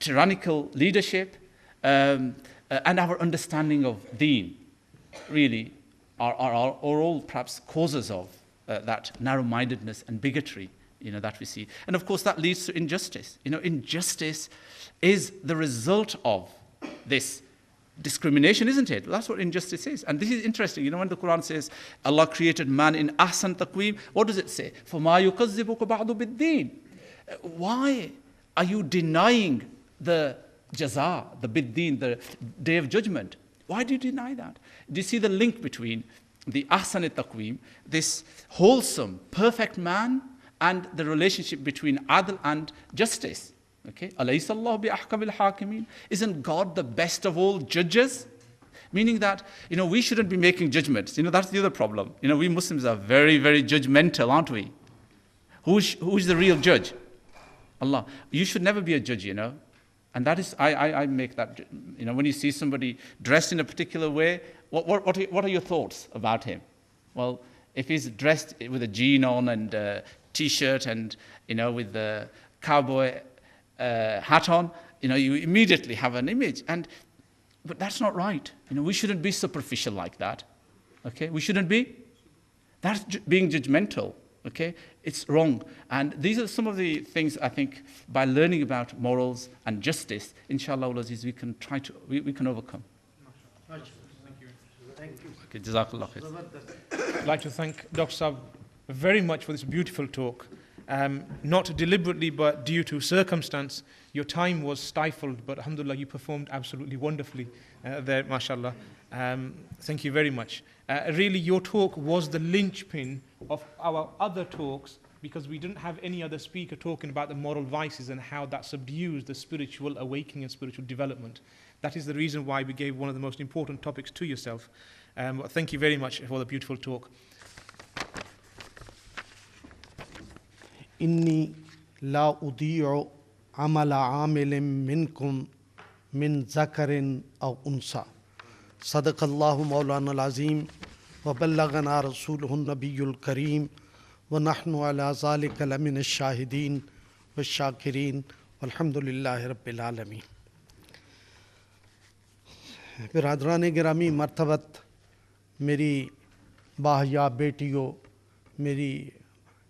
tyrannical leadership, and our understanding of deen really are all perhaps causes of that narrow-mindedness and bigotry, that we see. And of course that leads to injustice. Injustice is the result of this discrimination, isn't it? That's what injustice is. And this is interesting. When the Quran says Allah created man in ahsan taqweem, what does it say? فَمَا يُكَذِّبُكَ بَعْضُ بِالدِّينِ. Why are you denying the jaza, the biddeen, the day of judgment? Why do you deny that? Do you see the link between the ahsan taqweem, this wholesome, perfect man, and the relationship between adl and justice? Okay, alaysa Allah bi ahkamil hakimin? Isn't God the best of all judges? Meaning that, we shouldn't be making judgments. That's the other problem. We Muslims are very, very judgmental, aren't we? Who's the real judge? Allah. You should never be a judge, And that is, I make that, when you see somebody dressed in a particular way, what are your thoughts about him? Well, if he's dressed with a jean on and a T-shirt and, with the cowboy hat on, you immediately have an image. But that's not right. We shouldn't be superficial like that. Okay, we shouldn't be. That's being judgmental. Okay, it's wrong. And these are some of the things I think by learning about morals and justice, inshallah Aziz, we can try to we can overcome. Thank you. Thank you. Okay, Jazakallah khair. I'd like to thank Dr. Saab very much for this beautiful talk. Not deliberately, but due to circumstance, your time was stifled, but alhamdulillah, you performed absolutely wonderfully there, mashallah. Thank you very much. Really, your talk was the linchpin of our other talks, because we didn't have any other speaker talking about the moral vices and how that subdues the spiritual awakening and spiritual development. That is the reason why we gave one of the most important topics to yourself. Thank you very much for the beautiful talk. إني لا أضيع عمل عامل منكم من ذكر أو أنثى صدق الله مولانا العظيم وبلغنا رسوله النبي الكريم ونحن على ذلك لمن الشاهدين والشاكرين والحمد لله رب العالمين. برادران گرامی مرتبت، میری باحیا بیٹیوں، میری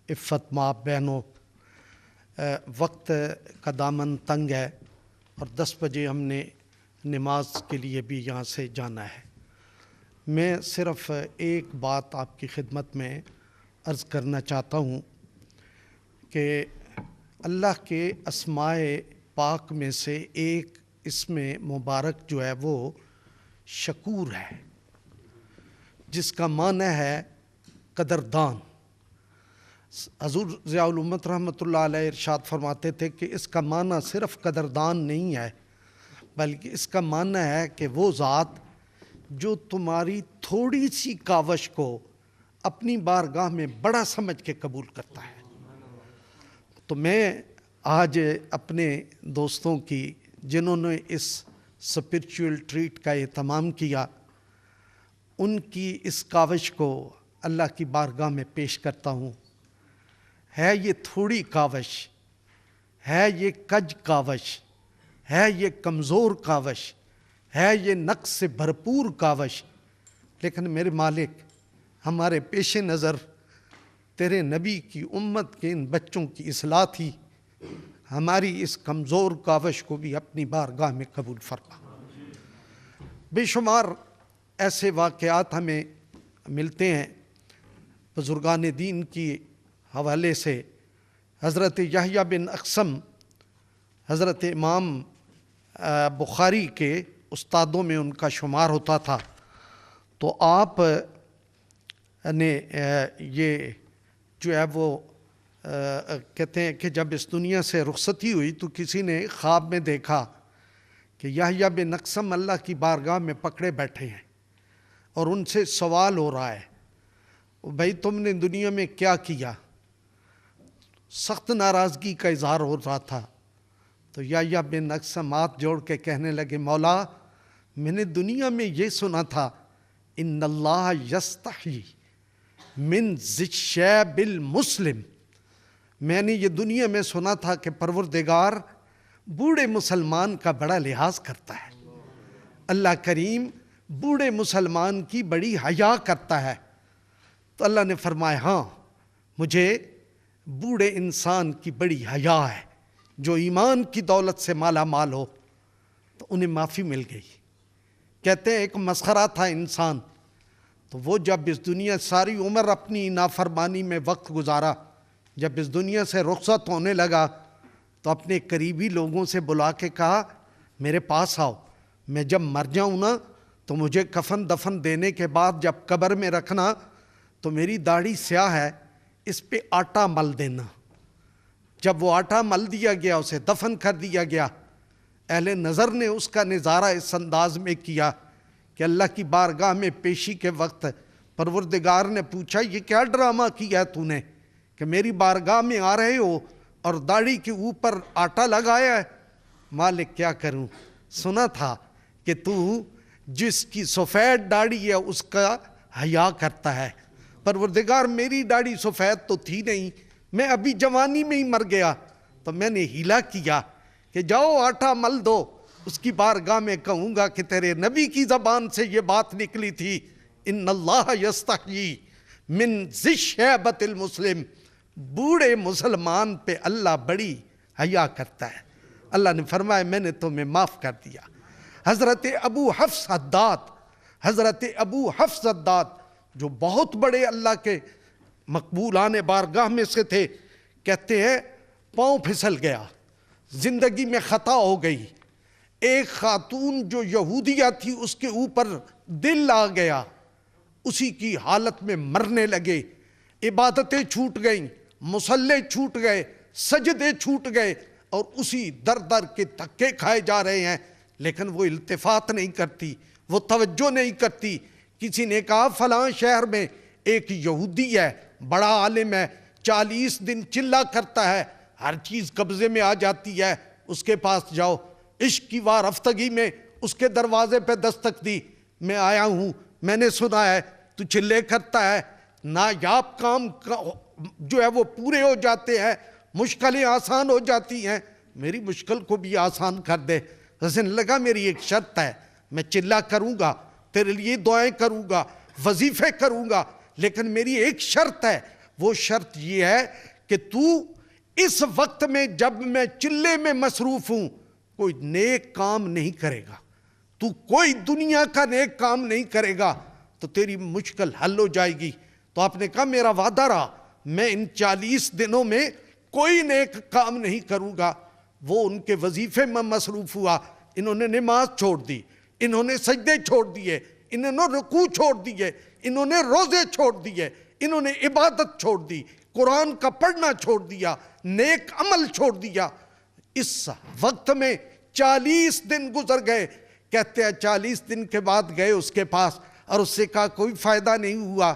عفت ماں بہنوں، وقت کا دامن تنگ ہے اور 10 بجے ہم نے نماز کے لیے بھی یہاں سے جانا ہے. میں صرف ایک بات آپ کی خدمت میں عرض کرنا چاہتا ہوں کہ اللہ کے اسماء پاک میں سے ایک اسم مبارک جو ہے وہ شکور ہے، جس کا معنی ہے قدردان. حضور ضیاء الامت رحمۃ اللہ علیہ ارشاد فرماتے تھے کہ اس کا معنی صرف قدردان نہیں ہے، بلکہ اس کا معنی ہے کہ وہ ذات جو تمہاری تھوڑی سی کاوش کو اپنی بارگاہ میں بڑا سمجھ کے قبول کرتا ہے. تو میں آج اپنے دوستوں کی جنہوں نے اس اسپرچول ٹریٹ کا اہتمام کیا، ان کی اس کاوش کو اللہ کی بارگاہ میں پیش کرتا ہوں. ہے یہ تھوڑی کاوش، ہے یہ کج کاوش، ہے یہ کمزور کاوش، ہے یہ نقص سے بھرپور کاوش، لیکن میرے مالک ہمارے پیش نظر تیرے نبی کی امت کے ان بچوں کی اصلاح تھی. ہماری اس کمزور کاوش کو بھی اپنی بارگاہ میں قبول فرما. بے شمار ایسے واقعات ہمیں ملتے ہیں بزرگان دین کی حوالے سے. حضرت یحییٰ بن اقسم حضرت امام بخاری کے استادوں میں ان کا شمار ہوتا تھا. تو آپ نے یہ جو ہے وہ کہتے ہیں کہ جب اس دنیا سے رخصتی ہوئی تو کسی نے خواب میں دیکھا کہ یحییٰ بن اقسم اللہ کی بارگاہ میں پکڑے بیٹھے ہیں اور ان سے سوال ہو رہا ہے، بھائی تم نے دنیا میں کیا کیا؟ سخت ناراضگی کا اظہار ہو رہا تھا. تو یحییٰ بن اقسم ہاتھ جوڑ کے کہنے لگے، مولا میں نے دنیا میں یہ سنا تھا ان اللہ یستحی من ذی الشیب المسلم. میں نے یہ دنیا میں سنا تھا کہ پروردگار بوڑھے مسلمان کا بڑا لحاظ کرتا ہے، اللہ کریم بوڑھے مسلمان کی بڑی حیا کرتا ہے۔ تو اللہ نے فرمایا ہاں مجھے بوڑھے انسان کی بڑی حیا ہے، جو ایمان کی دولت سے مالا مال ہو۔ تو انہیں معافی مل گئی۔ کہتے ہیں ایک مسخرہ تھا انسان، تو وہ جب اس دنیا ساری عمر اپنی نافرمانی میں وقت گزارا، جب اس دنیا سے رخصت ہونے لگا تو اپنے قریبی لوگوں سے بلا کے کہا میرے پاس آؤ، میں جب مر جاؤں نا تو مجھے کفن دفن دینے کے بعد جب قبر میں رکھنا تو میری داڑھی سیاہ ہے، اس پہ آٹا مل دینا۔ جب وہ آٹا مل دیا گیا، اسے دفن کر دیا گیا، اہل نظر نے اس کا نظارہ اس انداز میں کیا کہ اللہ کی بارگاہ میں پیشی کے وقت پروردگار نے پوچھا یہ کیا ڈرامہ کیا ہے تو نے کہ میری بارگاہ میں آ رہے ہو اور داڑھی کے اوپر آٹا لگایا ہے؟ مالک کیا کروں، سنا تھا کہ تو جس کی سفید داڑھی ہے اس کا حیا کرتا ہے۔ پروردگار میری داڑھی سفید تو تھی نہیں، میں ابھی جوانی میں ہی مر گیا، تو میں نے ہیلا کیا کہ جاؤ آٹا مل دو۔ اس کی بارگاہ میں کہوں گا کہ تیرے نبی کی زبان سے یہ بات نکلی تھی، ان اللہ یستحیی من ذی الشیبۃ المسلم، بوڑھے مسلمان پہ اللہ بڑی حیا کرتا ہے۔ اللہ نے فرمایا میں نے تمہیں معاف کر دیا۔ حضرت ابو حفص حداد جو بہت بڑے اللہ کے مقبولان بارگاہ میں سے تھے، کہتے ہیں پاؤں پھسل گیا، زندگی میں خطا ہو گئی، ایک خاتون جو یہودیہ تھی اس کے اوپر دل آ گیا، اسی کی حالت میں مرنے لگے، عبادتیں چھوٹ گئیں، مصلے چھوٹ گئے، سجدے چھوٹ گئے، اور اسی در در کے دھکے کھائے جا رہے ہیں، لیکن وہ التفات نہیں کرتی، وہ توجہ نہیں کرتی۔ کسی نے کہا فلاں شہر میں ایک یہودی ہے، بڑا عالم ہے، 40 دن چلا کرتا ہے، ہر چیز قبضے میں آ جاتی ہے، اس کے پاس جاؤ۔ عشق کی وارفتگی میں اس کے دروازے پہ دستک دی، میں آیا ہوں، میں نے سنا ہے تو چلے کرتا ہے، نایاب کام جو ہے وہ پورے ہو جاتے ہیں، مشکلیں آسان ہو جاتی ہیں، میری مشکل کو بھی آسان کر دے۔ حسن لگا میری ایک شرط ہے، میں چلا کروں گا، تیرے لیے دعائیں کروں گا، وظیفے کروں گا، لیکن میری ایک شرط ہے، وہ شرط یہ ہے کہ تو اس وقت میں جب میں چلے میں مصروف ہوں کوئی نیک کام نہیں کرے گا، تو کوئی دنیا کا نیک کام نہیں کرے گا تو تیری مشکل حل ہو جائے گی۔ تو آپ نے کہا میرا وعدہ رہا، میں ان 40 دنوں میں کوئی نیک کام نہیں کروں گا۔ وہ ان کے وظیفے میں مصروف ہوا، انہوں نے نماز چھوڑ دی، انہوں نے سجدے چھوڑ دیے، انہوں نے رکوع چھوڑ دیے، انہوں نے روزے چھوڑ دیے، انہوں نے عبادت چھوڑ دی، قرآن کا پڑھنا چھوڑ دیا، نیک عمل چھوڑ دیا۔ اس وقت میں 40 دن گزر گئے، کہتے ہیں 40 دن کے بعد گئے اس کے پاس اور اس سے کہا کوئی فائدہ نہیں ہوا،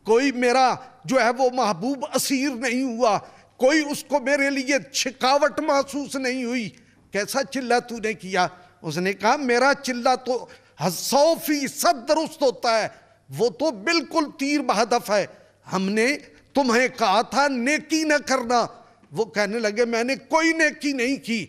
کوئی میرا جو ہے وہ محبوب اسیر نہیں ہوا، کوئی اس کو میرے لیے شکاوٹ محسوس نہیں ہوئی۔ کیسا چلہ تو نے کیا؟ اس نے کہا میرا چلہ تو 100% درست ہوتا ہے، وہ تو بالکل تیر بہدف ہے، ہم نے تمہیں کہا تھا نیکی نہ کرنا۔ وہ کہنے لگے میں نے کوئی نیکی نہیں کی،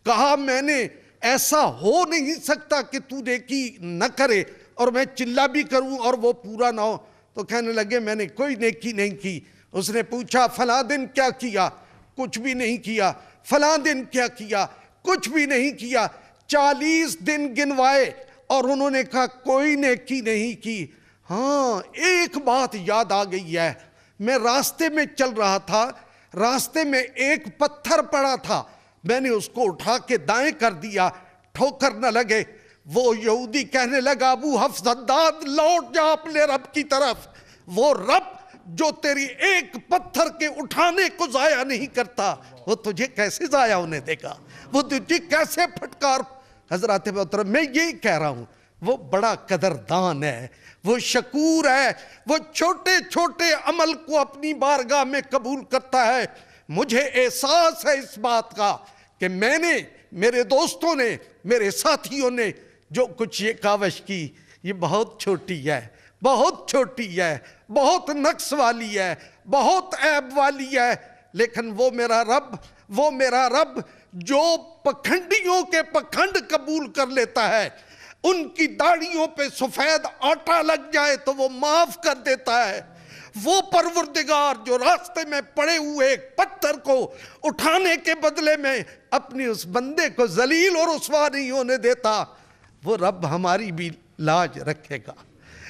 کہا میں نے ایسا ہو نہیں سکتا کہ تو نیکی نہ کرے اور میں چلہ بھی کروں اور وہ پورا نہ ہو۔ تو کہنے لگے میں نے کوئی نیکی نہیں کی۔ اس نے پوچھا فلاں دن کیا کیا؟ کچھ بھی نہیں کیا۔ فلاں دن کیا کیا؟ کچھ بھی نہیں کیا۔ 40 دن گنوائے اور انہوں نے کہا کوئی نیکی نہیں کی۔ ہاں ایک بات یاد آ گئی ہے، میں راستے میں چل رہا تھا، راستے میں ایک پتھر پڑا تھا، میں نے اس کو اٹھا کے دائیں کر دیا ٹھوکر نہ لگے۔ وہ یہودی کہنے لگا ابو حفص حداد لوٹ جا اپنے رب کی طرف، وہ رب جو تیری ایک پتھر کے اٹھانے کو ضائع نہیں کرتا وہ تجھے کیسے ضائع ہونے دے گا، وہ تجھے کیسے پھٹکار۔ حضرات محترم میں یہی کہہ رہا ہوں وہ بڑا قدردان ہے، وہ شکور ہے، وہ چھوٹے چھوٹے عمل کو اپنی بارگاہ میں قبول کرتا ہے۔ مجھے احساس ہے اس بات کا کہ میں نے، میرے دوستوں نے، میرے ساتھیوں نے جو کچھ یہ کاوش کی یہ بہت چھوٹی ہے، بہت چھوٹی ہے، بہت نقص والی ہے، بہت عیب والی ہے، لیکن وہ میرا رب جو پکھنڈیوں کے پکھنڈ قبول کر لیتا ہے، ان کی داڑھیوں پہ سفید آٹا لگ جائے تو وہ معاف کر دیتا ہے۔ وہ پروردگار جو راستے میں پڑے ہوئے ایک پتھر کو اٹھانے کے بدلے میں اپنی اس بندے کو ذلیل اور رسوا نہیں ہونے دیتا، وہ رب ہماری بھی لاج رکھے گا۔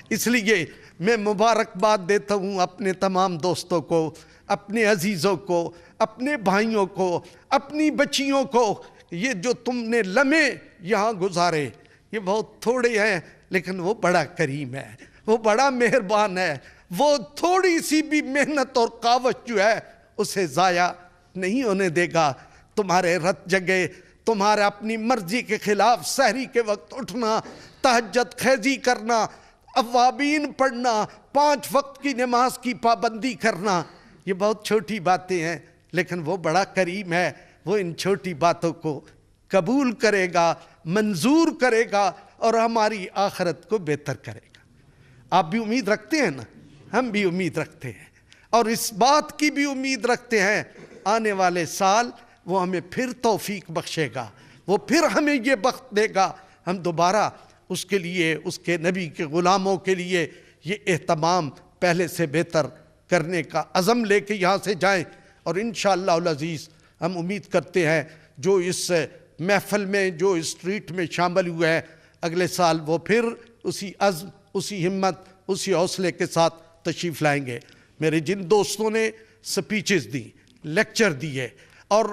اس لیے میں مبارکباد دیتا ہوں اپنے تمام دوستوں کو، اپنے عزیزوں کو، اپنے بھائیوں کو، اپنی بچیوں کو۔ یہ جو تم نے لمحے یہاں گزارے یہ بہت تھوڑے ہیں، لیکن وہ بڑا کریم ہے، وہ بڑا مہربان ہے۔ وہ تھوڑی سی بھی محنت اور کاوش جو ہے اسے ضائع نہیں ہونے دے گا۔ تمہارے رت جگے، تمہارے اپنی مرضی کے خلاف سحری کے وقت اٹھنا، تہجد خیزی کرنا، اوابین پڑھنا، 5 وقت کی نماز کی پابندی کرنا، یہ بہت چھوٹی باتیں ہیں، لیکن وہ بڑا کریم ہے۔ وہ ان چھوٹی باتوں کو قبول کرے گا، منظور کرے گا اور ہماری آخرت کو بہتر کرے گا۔ آپ بھی امید رکھتے ہیں نا؟ ہم بھی امید رکھتے ہیں، اور اس بات کی بھی امید رکھتے ہیں آنے والے سال وہ ہمیں پھر توفیق بخشے گا، وہ پھر ہمیں یہ بخت دے گا، ہم دوبارہ اس کے لیے، اس کے نبی کے غلاموں کے لیے یہ اہتمام پہلے سے بہتر کرنے کا عزم لے کے یہاں سے جائیں۔ اور انشاءاللہ العزیز ہم امید کرتے ہیں جو اس محفل میں، جو اس اسٹریٹ میں شامل ہوئے ہیں، اگلے سال وہ پھر اسی عزم، اسی ہمت، اسی حوصلے کے ساتھ تشریف لائیں گے۔ میرے جن دوستوں نے سپیچز دی، لیکچر دیے، اور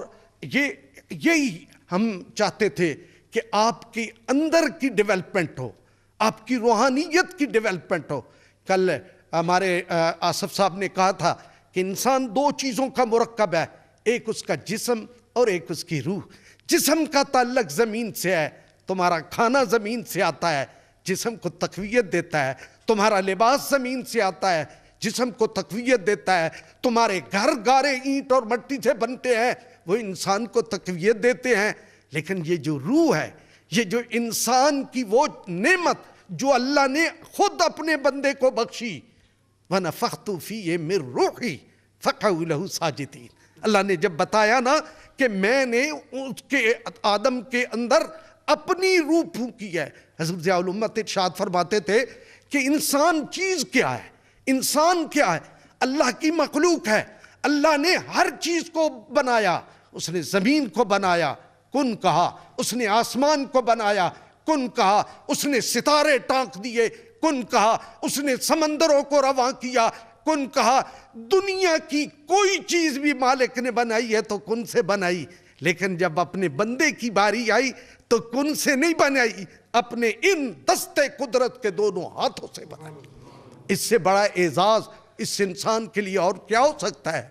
یہی ہم چاہتے تھے کہ آپ کی اندر کی ڈیولپمنٹ ہو، آپ کی روحانیت کی ڈیولپمنٹ ہو۔ کل ہمارے آصف صاحب نے کہا تھا کہ انسان 2 چیزوں کا مرکب ہے، ایک اس کا جسم اور ایک اس کی روح۔ جسم کا تعلق زمین سے ہے، تمہارا کھانا زمین سے آتا ہے، جسم کو تقویت دیتا ہے۔ تمہارا لباس زمین سے آتا ہے، جسم کو تقویت دیتا ہے۔ تمہارے گھر گارے اینٹ اور مٹی سے بنتے ہیں، وہ انسان کو تقویت دیتے ہیں۔ لیکن یہ جو روح ہے، یہ جو انسان کی وہ نعمت جو اللہ نے خود اپنے بندے کو بخشی، وَنَفَخْتُ فِيهِ مِن رُوحِي فَقَعُوا لَهُ سَاجِدِينَ، اللہ نے جب بتایا نا کہ میں نے اس کے آدم کے اندر اپنی روح پھونکی ہے، حضرت ضیاء الامت ارشاد فرماتے تھے کہ انسان چیز کیا ہے، انسان کیا ہے؟ اللہ کی مخلوق ہے۔ اللہ نے ہر چیز کو بنایا، اس نے زمین کو بنایا، کن کہا، اس نے آسمان کو بنایا، کن کہا، اس نے ستارے ٹانک دیے، کن کہا، اس نے سمندروں کو رواں کیا، کن کہا۔ دنیا کی کوئی چیز بھی مالک نے بنائی ہے تو کن سے بنائی، لیکن جب اپنے بندے کی باری آئی تو کن سے نہیں بنائی، اپنے ان دستے قدرت کے دونوں ہاتھوں سے بنائی۔ اس سے بڑا اعزاز اس انسان کے لیے اور کیا ہو سکتا ہے؟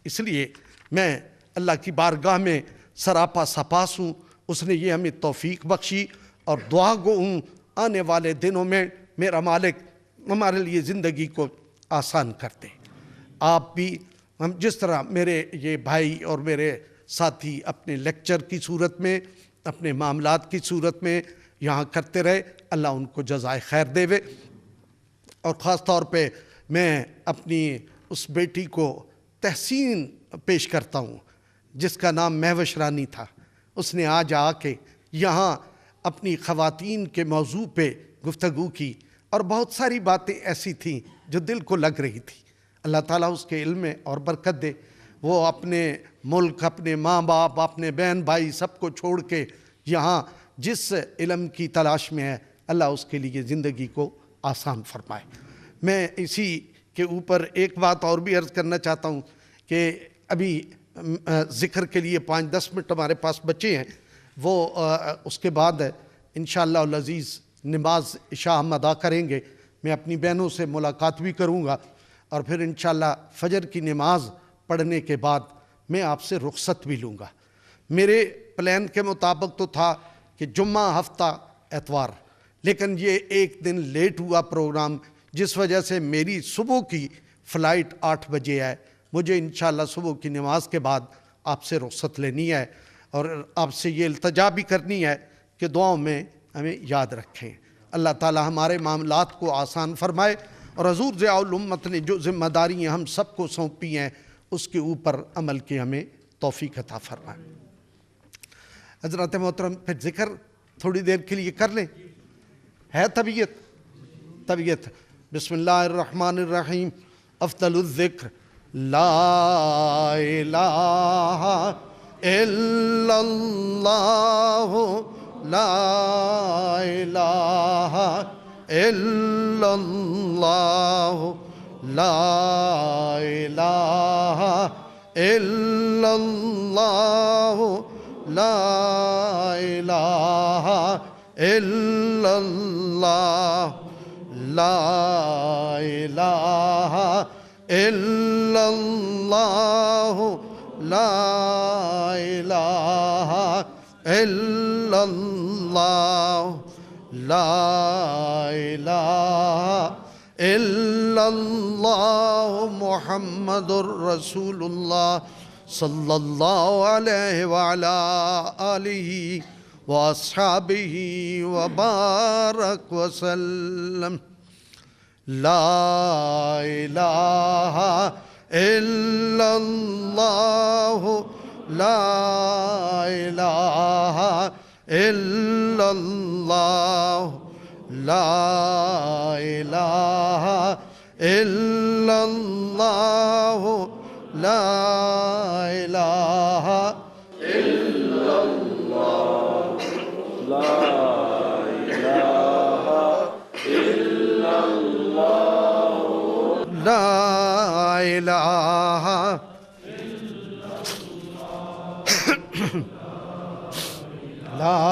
اس لیے میں اللہ کی بارگاہ میں سراپا سپاس ہوں، اس نے یہ ہمیں توفیق بخشی، اور دعا گو ہوں آنے والے دنوں میں میرا مالک ہمارے لیے زندگی کو آسان کرتے۔ آپ بھی ہم جس طرح میرے یہ بھائی اور میرے ساتھی اپنے لیکچر کی صورت میں، اپنے معاملات کی صورت میں یہاں کرتے رہے، اللہ ان کو جزائے خیر دے وے۔ اور خاص طور پہ میں اپنی اس بیٹی کو تحسین پیش کرتا ہوں جس کا نام مہوش رانی تھا۔ اس نے آج آ کے یہاں اپنی خواتین کے موضوع پہ گفتگو کی، اور بہت ساری باتیں ایسی تھیں جو دل کو لگ رہی تھی۔ اللہ تعالیٰ اس کے علم میں اور برکت دے۔ وہ اپنے ملک، اپنے ماں باپ، اپنے بہن بھائی سب کو چھوڑ کے یہاں جس علم کی تلاش میں ہے، اللہ اس کے لیے زندگی کو آسان فرمائے۔ میں اسی کے اوپر ایک بات اور بھی عرض کرنا چاہتا ہوں کہ ابھی ذکر کے لیے 5-10 منٹ ہمارے پاس بچے ہیں، وہ اس کے بعد انشاءاللہ العزیز نماز عشاء ہم ادا کریں گے۔ میں اپنی بہنوں سے ملاقات بھی کروں گا، اور پھر انشاءاللہ فجر کی نماز پڑھنے کے بعد میں آپ سے رخصت بھی لوں گا۔ میرے پلان کے مطابق تو تھا کہ جمعہ، ہفتہ، اتوار، لیکن یہ ایک دن لیٹ ہوا پروگرام، جس وجہ سے میری صبح کی فلائٹ 8 بجے ہے۔ مجھے انشاءاللہ صبح کی نماز کے بعد آپ سے رخصت لینی ہے، اور آپ سے یہ التجا بھی کرنی ہے کہ دعاؤں میں ہمیں یاد رکھیں۔ اللہ تعالی ہمارے معاملات کو آسان فرمائے، اور حضور ضیاء الامت نے جو ذمہ داریاں ہم سب کو سونپی ہیں اس کے اوپر عمل کی ہمیں توفیق عطا فرمائے۔ حضرات محترم پھر ذکر تھوڑی دیر کے لیے کر لیں، ہے طبیعت. بسم اللہ الرحمن الرحیم. افضل الذکر لا الہ الا اللہ لا الہ الا اللہ لا الہ الا اللہ لا الہ الا اللہ لا الہ الا اللہ لا الہ الا اللہ لا الہ الا اللہ محمد الرسول اللہ صلی اللہ علیہ وعلا آلہ واصحابہ وبارک وسلم. لا الہ الا اللہ لا الہ الا اللہ لا الہ الا اللہ لا الہ الا اللہ لا الہ الا اللہ لا الہ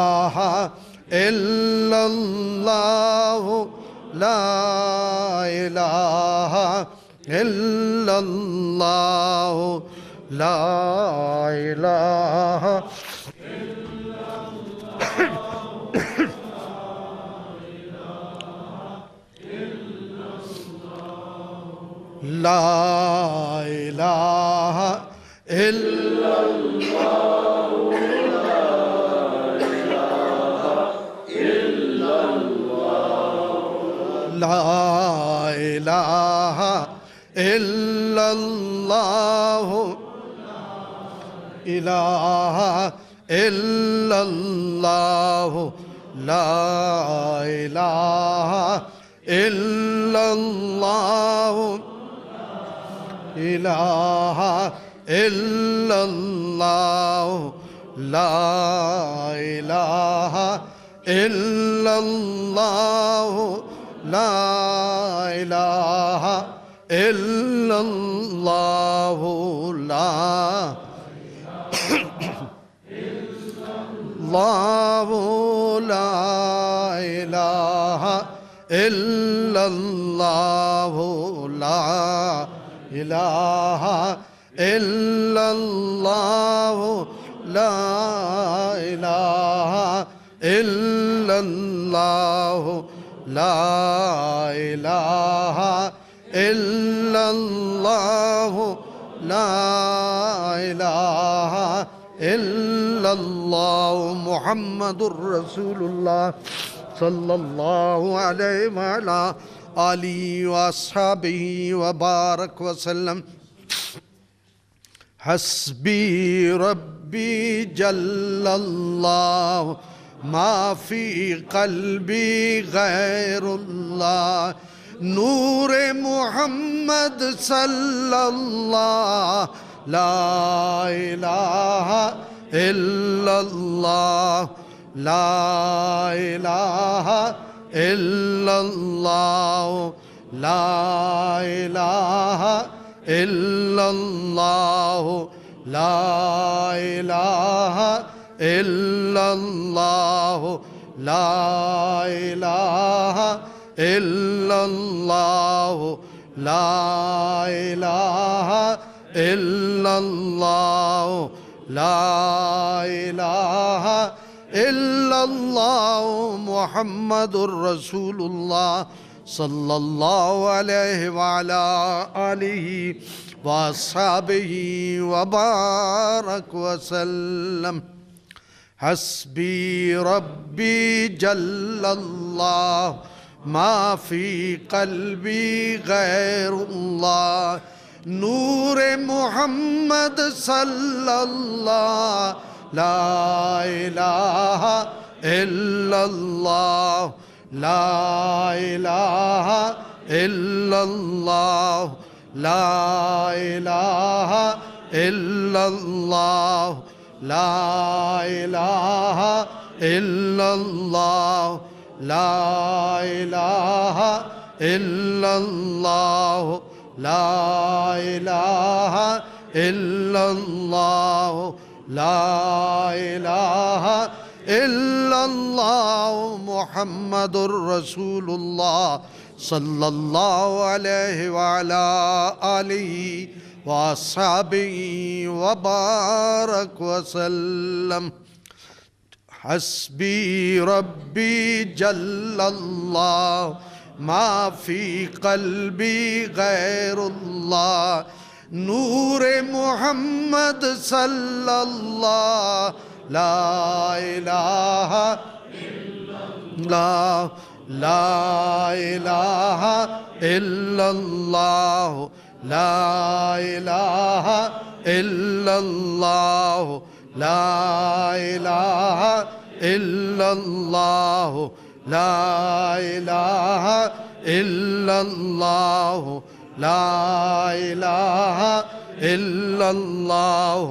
لا الا اللہ لا الہ الا اللہ لا الہ لا الہ الا اللہ لا الہ الا اللہ الہ الا اللہ لا الہ الا اللہ الہ الا اللہ لا الہ الا اللہ لا الہ الا اللہ لا الہ الا اللہ لا الہ الا اللہ لا الہ الا اللہ لا الہ الا اللہ لا الہ الا اللہ محمد الرسول اللہ صلی اللہ علیہ وعلا آلہ واصحابہ وبارک وسلم. حسبی ربی جل اللہ ما فی قلبی غیر اللہ نور محمد صلی اللہ لا الہ الا اللہ لا الہ الا اللہ لا الہ الا اللہ لا الہ الا اللہ لا الہ الا اللہ لا الہ الا اللہ لا الہ الا اللہ محمد الرسول اللہ صلی اللہ علیہ وعلا آلہ واصحابہ وبارک وسلم. حسبی ربی جل اللہ ما فی قلبی غیر اللہ نور محمد صلی اللہ لا الہ الا اللہ لا الہ الا اللہ لا الہ الا اللہ لا الہ الا اللہ لا الہ الا اللہ لا الہ الا اللہ لا الہ الا اللہ محمد الرسول اللہ صلی اللہ علیہ وعلا آلہ واصحابہ وبارک وسلم حسبی ربی جل اللہ ما فی قلبی غیر اللہ نور محمد صلی اللہ لا الہ الا اللہ لا الہ الا اللہ لا الہ الا اللہ لا الہ الا اللہ لا الہ الا اللہ لا الہ الا اللہ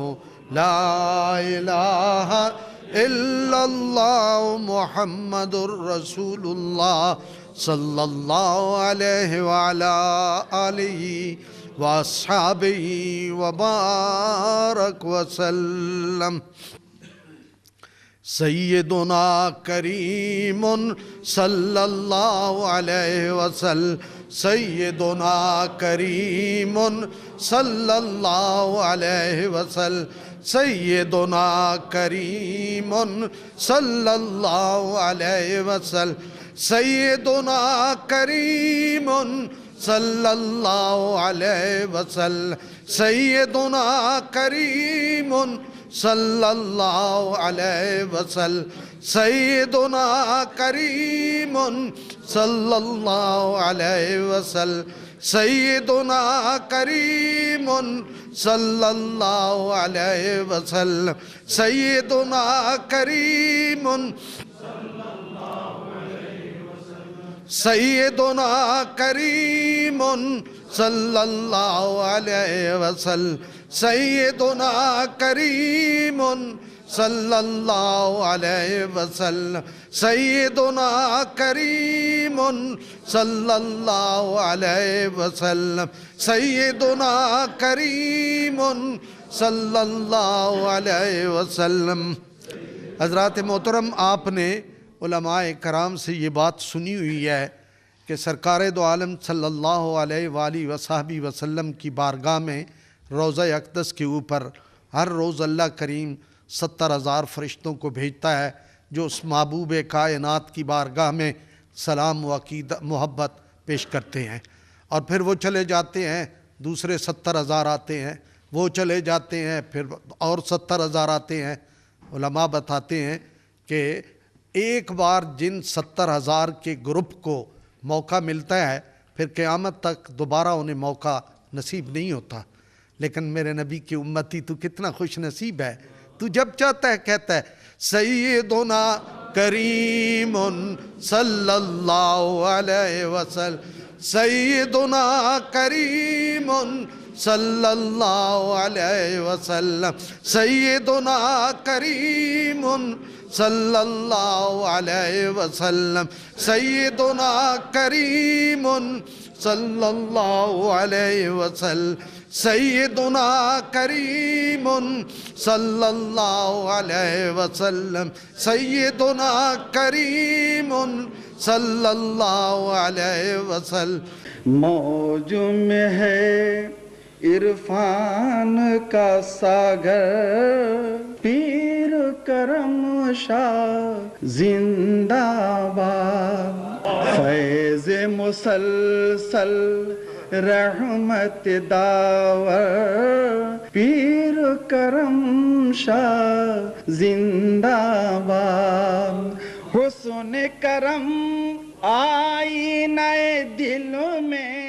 لا الہ الا اللہ محمد الرسول اللہ صلی اللہ علیہ وعلا آلہ واصحابہ وبارک وسلم سیدنا کریم صلی اللہ علیہ وسلم سیدنا کریم صلی اللہ علیہ وسلم سیدنا کریم صلی اللہ علیہ وسلم سیدنا کریم صلی اللہ علیہ وسلم سیدنا کریم صلی اللہ علیہ وسلم سیدنا کریم صلی اللہ علیہ وسلم سیدنا کریم صلی اللہ علیہ وسلم سیدنا کریم سیدنا کریم صلی اللہ علیہ وسلم سیدنا کریم صلی اللہ علیہ وسلم سیدنا کریم صلی اللہ علیہ وسلم سیدنا کریم صلی اللہ علیہ وسلم حضرات محترم، آپ نے علماء کرام سے یہ بات سنی ہوئی ہے کہ سرکار دو عالم صلی اللہ علیہ وآلہ وصحبہ وسلم کی بارگاہ میں روضہ اقدس کے اوپر ہر روز اللہ کریم 70,000 فرشتوں کو بھیجتا ہے جو اس محبوب کائنات کی بارگاہ میں سلام و عقیدت محبت پیش کرتے ہیں، اور پھر وہ چلے جاتے ہیں، دوسرے 70,000 آتے ہیں، وہ چلے جاتے ہیں، پھر اور 70,000 آتے ہیں۔ علماء بتاتے ہیں کہ ایک بار جن 70,000 کے گروپ کو موقع ملتا ہے پھر قیامت تک دوبارہ انہیں موقع نصیب نہیں ہوتا، لیکن میرے نبی کی امتی تو کتنا خوش نصیب ہے، تو جب چاہتا ہے کہتا ہے سیدنا کریم صلی اللہ علیہ وسلم سیدنا کریم صلی اللہ علیہ وسلم سیدنا کریم صلی اللہ علیہ وسلم سیدنا کریم صلی اللہ علیہ وسلم سیدنا کریم صلی اللہ علیہ وسلم سیدنا کریم صلی اللہ علیہ وسلم موج میں ہے عرفان کا ساگر پیر کرم شاہ زندہ باد فیض مسلسل رحمت داور پیر کرم شاہ زندہ باد حسن کرم آئی نئے دل میں